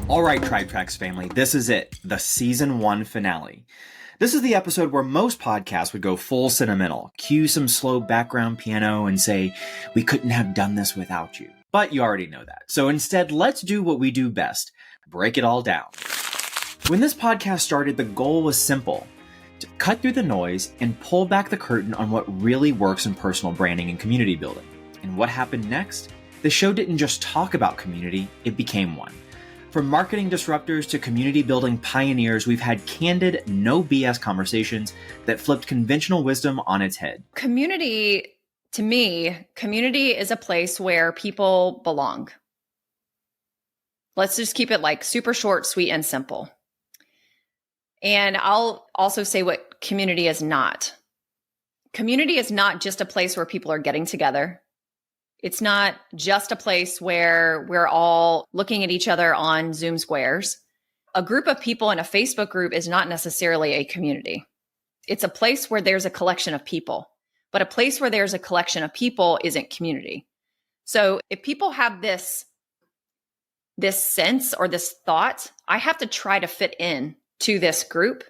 All right, Tribe Tracks family, this is it, the season 1 finale. This is the episode where most podcasts would go full sentimental, cue some slow background piano and say, we couldn't have done this without you. But you already know that. So instead, let's do what we do best, break it all down. When this podcast started, the goal was simple, to cut through the noise and pull back the curtain on what really works in personal branding and community building. And what happened next? The show didn't just talk about community, it became one. From marketing disruptors to community building pioneers, we've had candid, no BS conversations that flipped conventional wisdom on its head. Community, to me, community is a place where people belong. Let's just keep it like super short, sweet, and simple. And I'll also say what community is not. Community is not just a place where people are getting together. It's not just a place where we're all looking at each other on Zoom squares. A group of people in a Facebook group is not necessarily a community. It's a place where there's a collection of people, but a place where there's a collection of people isn't community. So if people have this sense or this thought, I have to try to fit in to this group.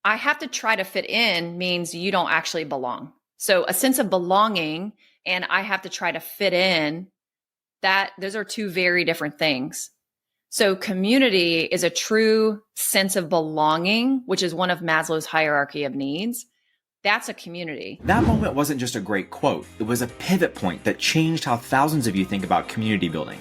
I have to try to fit in means you don't actually belong. So a sense of belonging and I have to try to fit in, those are two very different things. So community is a true sense of belonging, which is one of Maslow's hierarchy of needs. That's a community. That moment wasn't just a great quote. It was a pivot point that changed how thousands of you think about community building.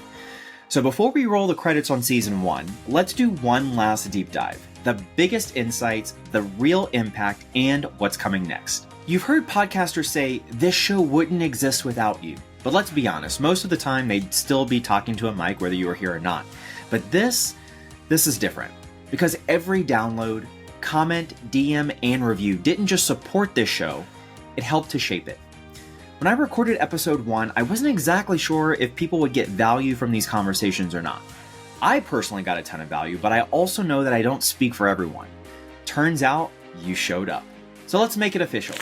So before we roll the credits on season 1, let's do one last deep dive. The biggest insights, the real impact, and what's coming next. You've heard podcasters say, this show wouldn't exist without you. But let's be honest, most of the time they'd still be talking to a mic whether you were here or not. But this is different. Because every download, comment, DM, and review didn't just support this show, it helped to shape it. When I recorded episode 1, I wasn't exactly sure if people would get value from these conversations or not. I personally got a ton of value, but I also know that I don't speak for everyone. Turns out, you showed up. So let's make it official.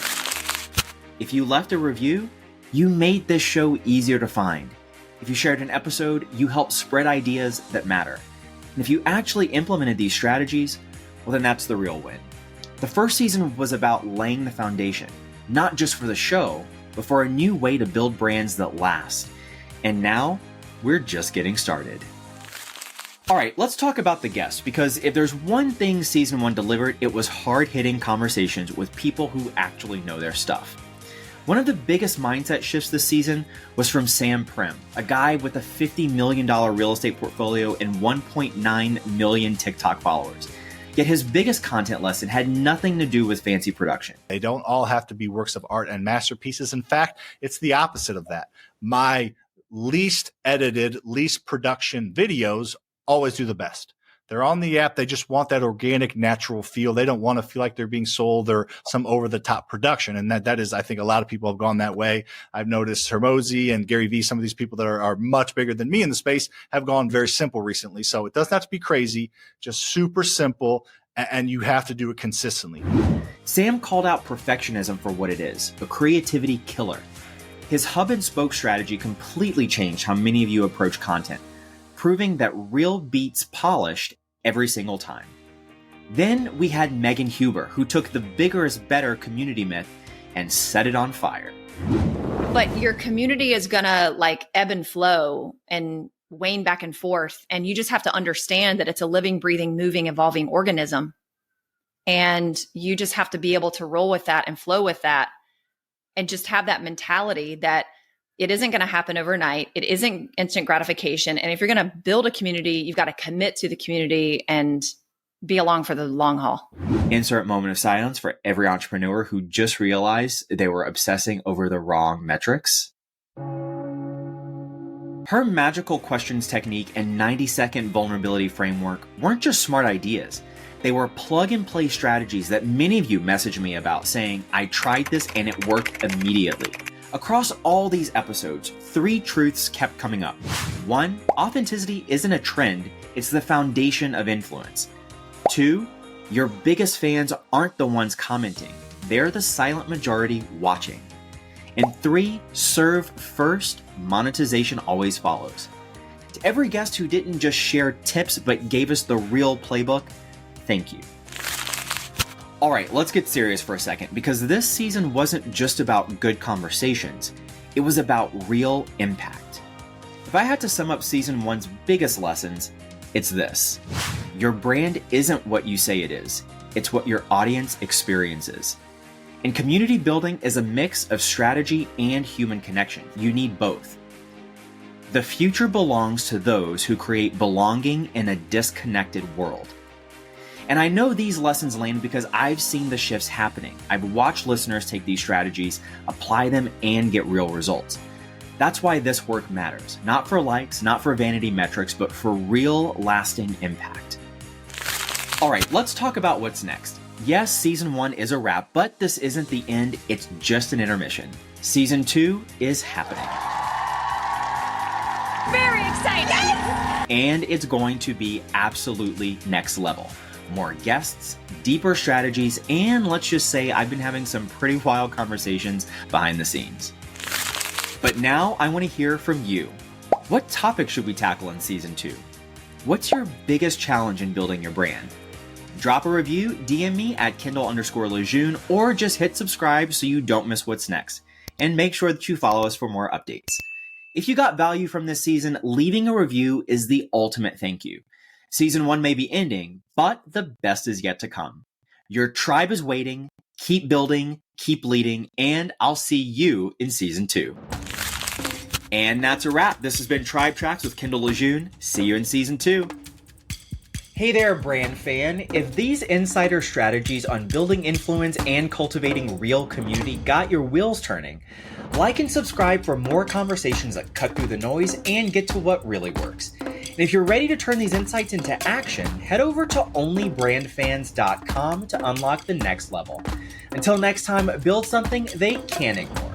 If you left a review, you made this show easier to find. If you shared an episode, you helped spread ideas that matter. And if you actually implemented these strategies, well then that's the real win. The first season was about laying the foundation, not just for the show, but for a new way to build brands that last. And now, we're just getting started. All right, let's talk about the guests, because if there's one thing season 1 delivered, it was hard-hitting conversations with people who actually know their stuff. One of the biggest mindset shifts this season was from Sam Primm, a guy with a $50 million real estate portfolio and 1.9 million TikTok followers. Yet his biggest content lesson had nothing to do with fancy production. They don't all have to be works of art and masterpieces. In fact, it's the opposite of that. My least edited, least production videos always do the best. They're on the app. They just want that organic, natural feel. They don't want to feel like they're being sold or some over-the-top production. And that is, I think a lot of people have gone that way. I've noticed Hermosi and Gary Vee, some of these people that are much bigger than me in the space, have gone very simple recently. So it doesn't have to be crazy, just super simple, and you have to do it consistently. Sam called out perfectionism for what it is, a creativity killer. His hub and spoke strategy completely changed how many of you approach content, proving that real beats polished every single time. Then we had Megan Huber, who took the bigger is better community myth and set it on fire. But your community is gonna like ebb and flow and wane back and forth. And you just have to understand that it's a living, breathing, moving, evolving organism. And you just have to be able to roll with that and flow with that and just have that mentality that it isn't going to happen overnight. It isn't instant gratification. And if you're going to build a community, you've got to commit to the community and be along for the long haul. Insert moment of silence for every entrepreneur who just realized they were obsessing over the wrong metrics. Her magical questions technique and 90-second vulnerability framework weren't just smart ideas. They were plug-and-play strategies that many of you messaged me about, saying, I tried this and it worked immediately. Across all these episodes, 3 truths kept coming up. 1, authenticity isn't a trend, it's the foundation of influence. 2, your biggest fans aren't the ones commenting, they're the silent majority watching. And 3, serve first, monetization always follows. To every guest who didn't just share tips but gave us the real playbook, thank you. All right, let's get serious for a second, because this season wasn't just about good conversations. It was about real impact. If I had to sum up season 1's biggest lessons, it's this. Your brand isn't what you say it is. It's what your audience experiences. And community building is a mix of strategy and human connection. You need both. The future belongs to those who create belonging in a disconnected world. And I know these lessons land because I've seen the shifts happening. I've watched listeners take these strategies, apply them, and get real results. That's why this work matters. Not for likes, not for vanity metrics, but for real, lasting impact. All right, let's talk about what's next. Yes, season 1 is a wrap, but this isn't the end. It's just an intermission. Season 2 is happening. Very exciting! And it's going to be absolutely next level. More guests, deeper strategies, and let's just say I've been having some pretty wild conversations behind the scenes. But now I want to hear from you. What topic should we tackle in season 2? What's your biggest challenge in building your brand? Drop a review, DM me at Kendall_LeJeune, or just hit subscribe so you don't miss what's next. And make sure that you follow us for more updates. If you got value from this season, leaving a review is the ultimate thank you. Season 1 may be ending, but the best is yet to come. Your tribe is waiting. Keep building, keep leading, and I'll see you in season 2. And that's a wrap. This has been Tribe Tracks with Kendall LeJeune. See you in season 2. Hey there, brand fan. If these insider strategies on building influence and cultivating real community got your wheels turning, like and subscribe for more conversations that cut through the noise and get to what really works. And if you're ready to turn these insights into action, head over to onlybrandfans.com to unlock the next level. Until next time, build something they can't ignore.